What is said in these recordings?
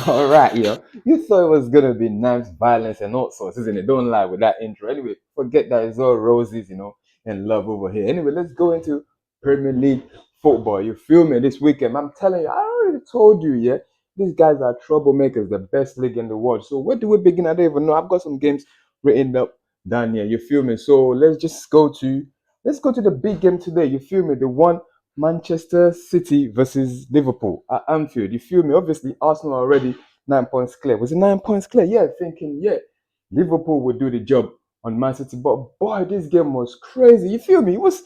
All right, you thought it was gonna be nice violence and all sorts, isn't it? Don't lie with that intro. Anyway, forget that it's all roses, and love over here. Anyway, let's go into Premier League football. You feel me? This weekend, I'm telling you, I already told you, yeah. These guys are troublemakers, the best league in the world. So where do we begin? I don't even know. I've got some games written up down here. You feel me? So let's go to the big game today. You feel me? The one Manchester City versus Liverpool at Anfield. You feel me? Obviously, Arsenal are already 9 points clear. Was it 9 points clear? Yeah, thinking, yeah, Liverpool would do the job on Man City. But boy, this game was crazy. You feel me? It was,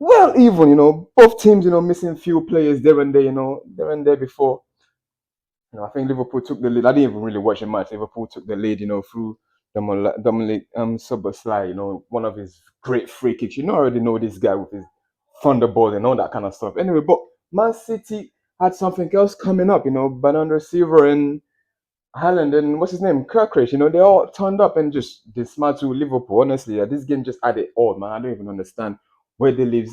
well even, both teams, missing few players there and there, there and there before. I think Liverpool took the lead. I didn't even really watch the match. Liverpool took the lead, through Dominic Soboslai, one of his great free kicks. I already know this guy with his thunderbolt and all that kind of stuff. Anyway, but Man City had something else coming up, Bernardo Silva and Haaland and what's his name, Kirkridge, they all turned up and just dismantled Liverpool. Honestly, this game just had it all, man. I don't even understand where they live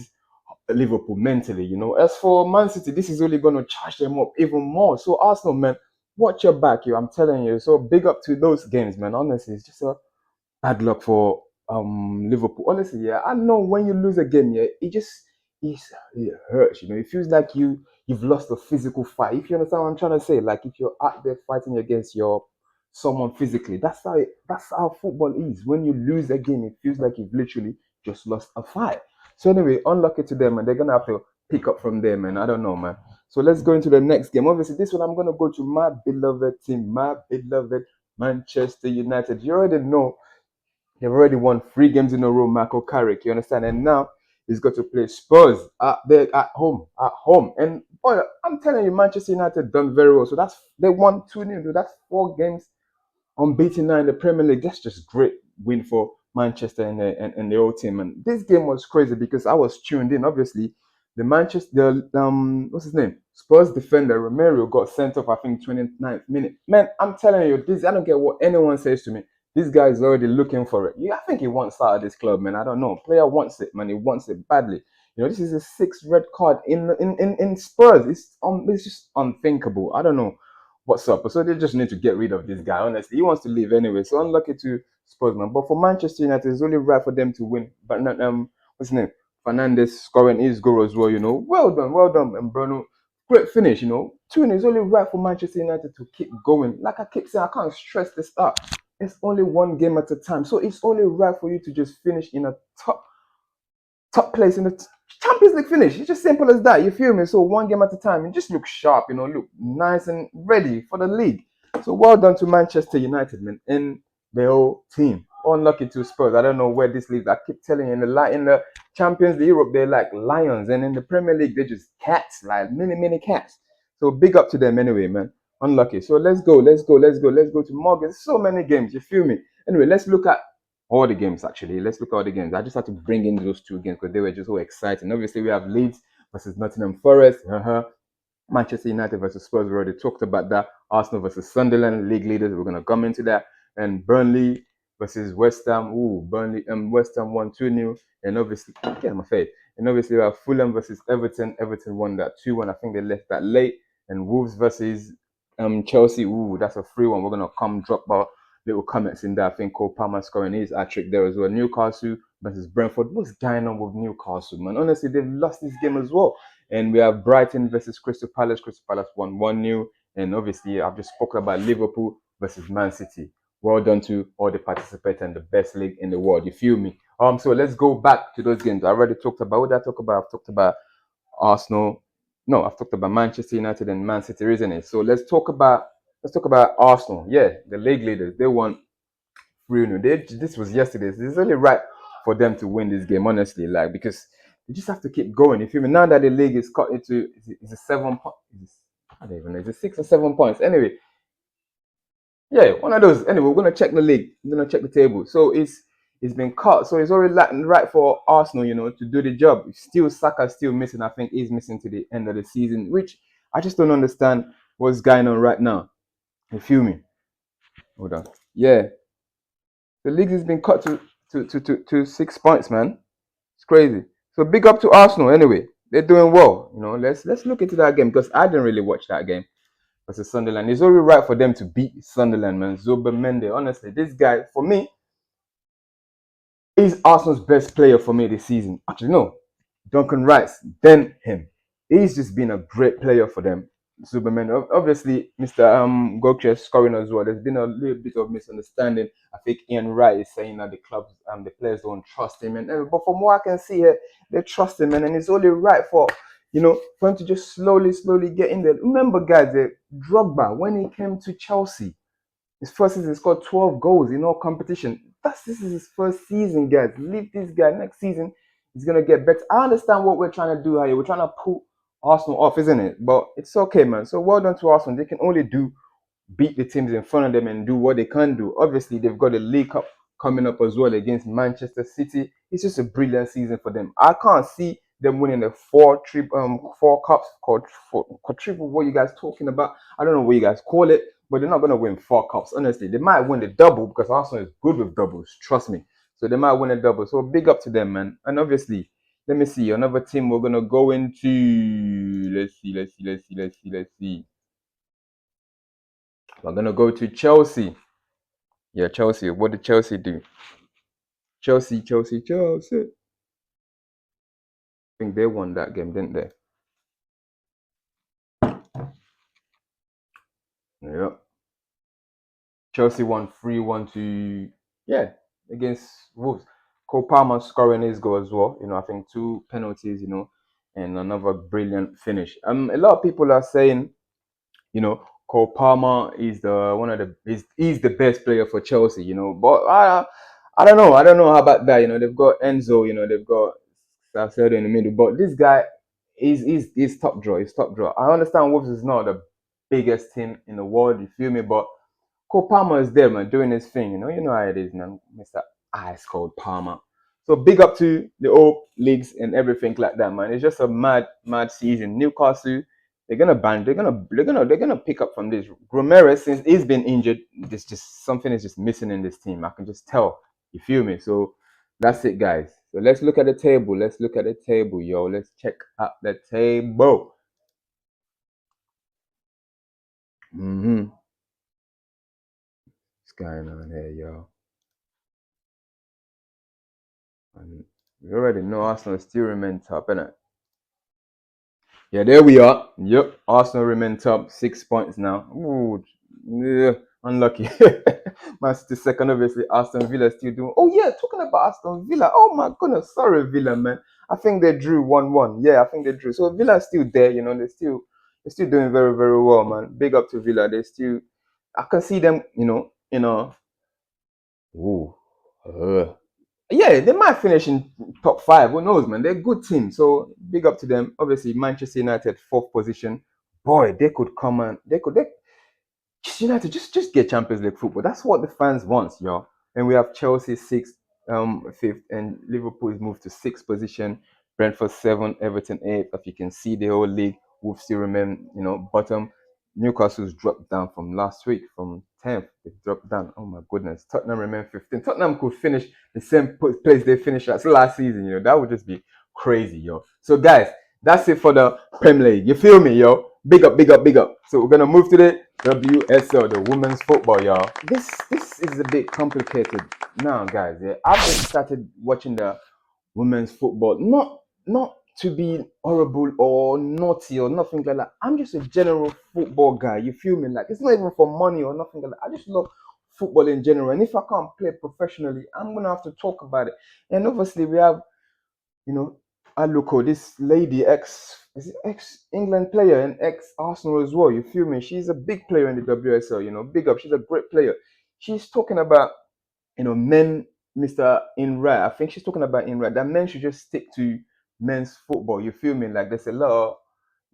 Liverpool mentally. As for Man City, this is only going to charge them up even more. So Arsenal, man, watch your back, I'm telling you. So big up to those games, man. Honestly, it's just a bad luck for Liverpool. Honestly, yeah, I know when you lose a game, yeah, it hurts. It feels like you've lost a physical fight. If you understand what I'm trying to say, like if you're out there fighting against someone physically, that's how football is. When you lose a game, it feels like you've literally just lost a fight. So anyway, unlucky to them, and they're gonna have to pick up from there, man. I don't know, man. So let's go into the next game. Obviously, this one I'm gonna go to my beloved team, my beloved Manchester United. You already know they've already won 3 games in a row, Michael Carrick. You understand? And now he's got to play Spurs at home. At home. And boy, I'm telling you, Manchester United done very well. So they won 2-0. That's 4 games unbeaten now in the Premier League. That's just great win for Manchester and the whole team. And this game was crazy because I was tuned in. Obviously, what's his name? Spurs defender Romero got sent off. I think 29th minute. Man, I'm telling you, this I don't care what anyone says to me. This guy is already looking for it. Yeah, I think he wants out of this club, man. I don't know. Player wants it, man. He wants it badly. This is a 6th red card in Spurs. It's just unthinkable. I don't know what's up. So they just need to get rid of this guy. Honestly, he wants to leave anyway. So unlucky to Spurs, man. But for Manchester United, it's only right for them to win. But not what's his name? Fernandez scoring his goal as well. Well done, and Bruno. Great finish. 2-0 is only right for Manchester United to keep going. Like I keep saying, I can't stress this up. It's only one game at a time, so it's only right for you to just finish in a top place in the Champions League finish. It's just simple as that. You feel me? So one game at a time, and just look sharp, look nice and ready for the league. So well done to Manchester United, man, and the whole team. Unlucky to Spurs. I don't know where this league. I keep telling you, in the Champions League Europe, they're like lions, and in the Premier League, they're just cats, like mini cats. So big up to them anyway, man. Unlucky. So let's go to Morgan. So many games. You feel me? Anyway, let's look at all the games actually. Let's look at all the games. I just had to bring in those 2 games because they were just so exciting. Obviously, we have Leeds versus Nottingham Forest. Manchester United versus Spurs. We already talked about that. Arsenal versus Sunderland, league leaders. We're gonna come into that. And Burnley versus West Ham. Burnley and West Ham won 2-0. And obviously, get my face. And obviously, we have Fulham versus Everton. Everton won that 2-1. I think they left that late. And Wolves versus Chelsea. That's a free one. We're gonna come drop our little comments in there. I think Cole Palmer scoring his hat-trick there as well. Newcastle versus Brentford. What's going on with Newcastle, man? Honestly, they've lost this game as well. And we have Brighton versus Crystal Palace. Crystal Palace won 1-0. And obviously, I've just spoken about Liverpool versus Man City. Well done to all the participants and the best league in the world. You feel me? So let's go back to those games. I already talked about what did I talk about. I've talked about Arsenal. No, I've talked about Manchester United and Man City, isn't it? So let's talk about Arsenal. Yeah, the league leaders. They won 3-0. This was yesterday. It's only right for them to win this game, honestly. Like because you just have to keep going. You feel me? Now that the league is cut into is a 7 point. I don't even know. Is it 6 or 7 points? Anyway, yeah, one of those. Anyway, we're gonna check the league. We're gonna check the table. So it's been cut. So it's already right for Arsenal, to do the job. Still, Saka's still missing. I think he's missing to the end of the season, which I just don't understand what's going on right now. You feel me? Hold on. Yeah, the league has been cut to 6 points, man. It's crazy. So big up to Arsenal anyway. They're doing well. Let's look into that game because I didn't really watch that game. versus Sunderland. It's only right for them to beat Sunderland, man. Zubamende, honestly, this guy, for me, he's Arsenal's best player for me this season. Actually, no, Duncan Rice, then him. He's just been a great player for them. Superman, obviously, Mr. Gokche scoring as well. There's been a little bit of misunderstanding. I think Ian Wright is saying that the clubs and the players don't trust him, and but from what I can see here, they trust him, and it's only right for for him to just slowly get in there. Remember, guys, Drogba when he came to Chelsea. His first season, he scored 12 goals in all competition. This is his first season, guys. Leave this guy. Next season, he's gonna get better. I understand what we're trying to do here. We're trying to pull Arsenal off, isn't it? But it's okay, man. So well done to Arsenal. They can only beat the teams in front of them and do what they can do. Obviously, they've got a League Cup coming up as well against Manchester City. It's just a brilliant season for them. I can't see them winning the four cups called quadruple. What you guys talking about? I don't know what you guys call it, but they're not gonna win 4 cups. Honestly, they might win the double because Arsenal is good with doubles. Trust me. So they might win a double. So big up to them, man. And obviously, let me see another team we're gonna go into. Let's see. We're gonna go to Chelsea. Yeah, Chelsea. What did Chelsea do? Chelsea. I think they won that game, didn't they? Yeah. Chelsea won 3-1 to against Wolves. Cole Palmer scoring his goal as well. I think 2 penalties, and another brilliant finish. A lot of people are saying, Cole Palmer is he's the best player for Chelsea, but I don't know. I don't know how about that. They've got Enzo, they've got Salcedo in the middle, but this guy is top draw. He's top draw. I understand Wolves is not the biggest team in the world, you feel me? But Cole Palmer is there, man, doing his thing. You know how it is, man. Mr. Ice Cold Palmer. So big up to the old leagues and everything like that, man. It's just a mad season. Newcastle, they're gonna ban. They're gonna pick up from this. Ramirez, since he's been injured, there's just something is just missing in this team. I can just tell. You feel me? So that's it, guys. So let's look at the table. Let's look at the table, yo. Let's check out the table. What's going on here, yo? And we already know Arsenal still remain top, innit? Yeah, there we are. Yep, Arsenal remain top, 6 points now. Ooh, yeah, unlucky. Man City second, obviously. Aston Villa still doing. Oh yeah, talking about Aston Villa. Oh my goodness, sorry Villa, man. I think they drew 1-1. Yeah, I think they drew. So Villa's still there. They're still doing very very well, man. Big up to Villa. They still. I can see them. Ooh. Yeah, they might finish in top 5. Who knows, man? They're a good team. So big up to them. Obviously, Manchester United, 4th position. Boy, they could come and United just get Champions League football. That's what the fans want, yo. And we have Chelsea 6th, 5th, and Liverpool is moved to 6th position. Brentford 7th, Everton 8th. If you can see the whole league, Wolves still remain, bottom. Newcastle's dropped down from last week, from 10th. They dropped down. Oh my goodness. Tottenham remain 15th. Tottenham could finish the same place they finished last season, That would just be crazy, yo. So guys, that's it for the Premier League. You feel me, yo? Big up, big up, big up. So we're gonna move to the WSL, the women's football, y'all. This is a bit complicated now, guys. Yeah, I've just started watching the women's football. Not to be horrible or naughty or nothing like that. I'm just a general football guy. You feel me? Like it's not even for money or nothing like that. I just love football in general. And if I can't play professionally, I'm gonna have to talk about it. And obviously we have, Aluko, this lady, ex England player and ex Arsenal as well. You feel me? She's a big player in the WSL. Big up. She's a great player. She's talking about men, Mr. Inra. I think she's talking about Inra that men should just stick to men's football. You feel me? Like there's a lot of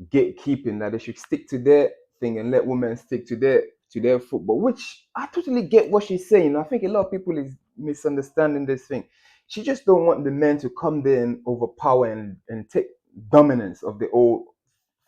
gatekeeping that they should stick to their thing and let women stick to their football, which I totally get what she's saying. I think a lot of people is misunderstanding this thing. She just don't want the men to come there and overpower and take dominance of the old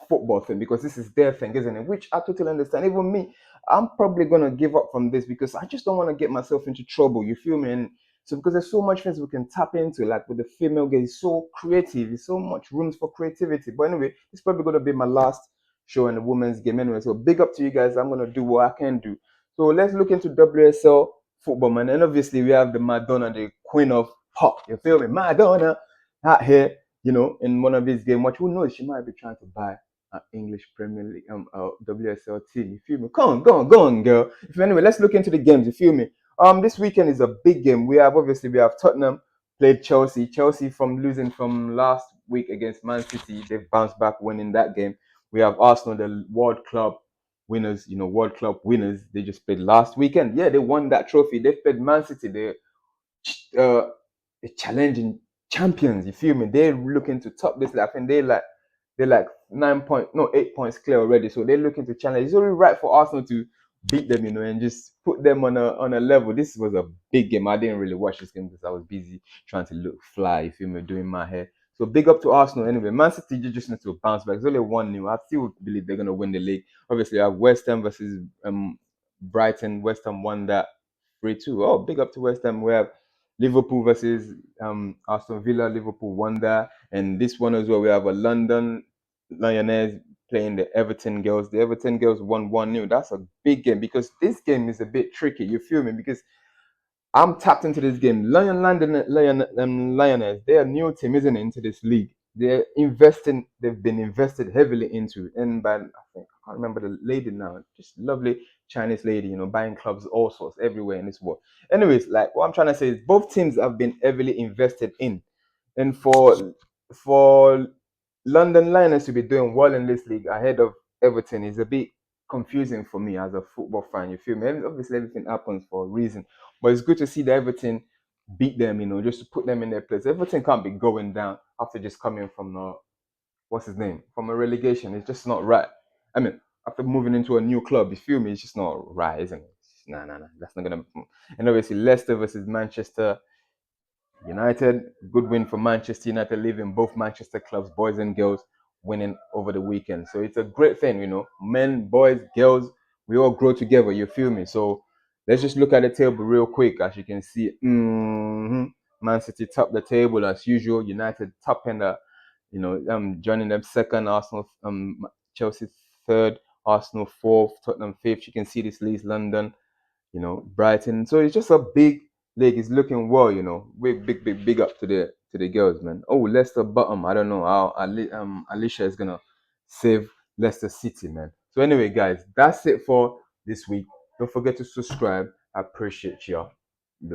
football thing because this is their thing, isn't it? Which I totally understand. Even me, I'm probably gonna give up from this because I just don't want to get myself into trouble. You feel me? And so because there's so much things we can tap into, like with the female game, it's so creative, there's so much rooms for creativity. But anyway, it's probably gonna be my last show in the women's game anyway. So big up to you guys. I'm gonna do what I can do. So let's look into WSL football, man. And obviously we have the Madonna, the queen of pop. You feel me? Madonna out here, in one of these games. What who knows? She might be trying to buy an English Premier League, WSL team. You feel me? Come on, go on, girl. Anyway, let's look into the games. You feel me? This weekend is a big game. We have Tottenham played Chelsea. Chelsea from losing from last week against Man City, they've bounced back winning that game. We have Arsenal, the World Club winners, World Club winners. They just played last weekend. Yeah, they won that trophy. They played Man City. Uh, the challenging champions. You feel me? They're looking to top this. I think they're like 8 points clear already. So they're looking to challenge. It's only right for Arsenal to beat them, and just put them on a level. This was a big game. I didn't really watch this game because I was busy trying to look fly. You feel me? Doing my hair. So big up to Arsenal anyway. Man City just need to bounce back. It's only 1-0. I still believe they're gonna win the league. Obviously, I have West Ham versus Brighton. West Ham won that 3-2. Oh, big up to West Ham. We have Liverpool versus Aston Villa. Liverpool won that. And this one as well, we have a London Lioness playing the Everton girls. The Everton girls won 1-0. That's a big game because this game is a bit tricky. You feel me? Because I'm tapped into this game. Lioness, they're a new team, isn't it, into this league. They've been invested heavily into. And by, I think, I can't remember the lady now, just lovely Chinese lady, buying clubs all sorts everywhere in this world. Anyways, like what I'm trying to say is both teams have been heavily invested in. And for London Lioness to be doing well in this league ahead of Everton is a bit confusing for me as a football fan. You feel me? And obviously, everything happens for a reason, but it's good to see that Everton beat them. Just to put them in their place. Everton can't be going down after just coming from what's his name from a relegation. It's just not right. I mean, after moving into a new club, you feel me? It's just not right, isn't it? Nah, nah, nah. That's not gonna. And obviously, Leicester versus Manchester United, good win for Manchester United, leaving both Manchester clubs, boys and girls, winning over the weekend. So it's a great thing, men, boys, girls, we all grow together. You feel me? So let's just look at the table real quick. As you can see, Man City top the table as usual. United top in the, joining them second. Arsenal, Chelsea third. Arsenal fourth. Tottenham fifth. You can see this leads London, Brighton. So it's just a big league. It's looking well, big up to the girls, man. Oh, Leicester bottom. I don't know how Alicia is gonna save Leicester City, man. So anyway, guys, that's it for this week. Don't forget to subscribe. I appreciate y'all.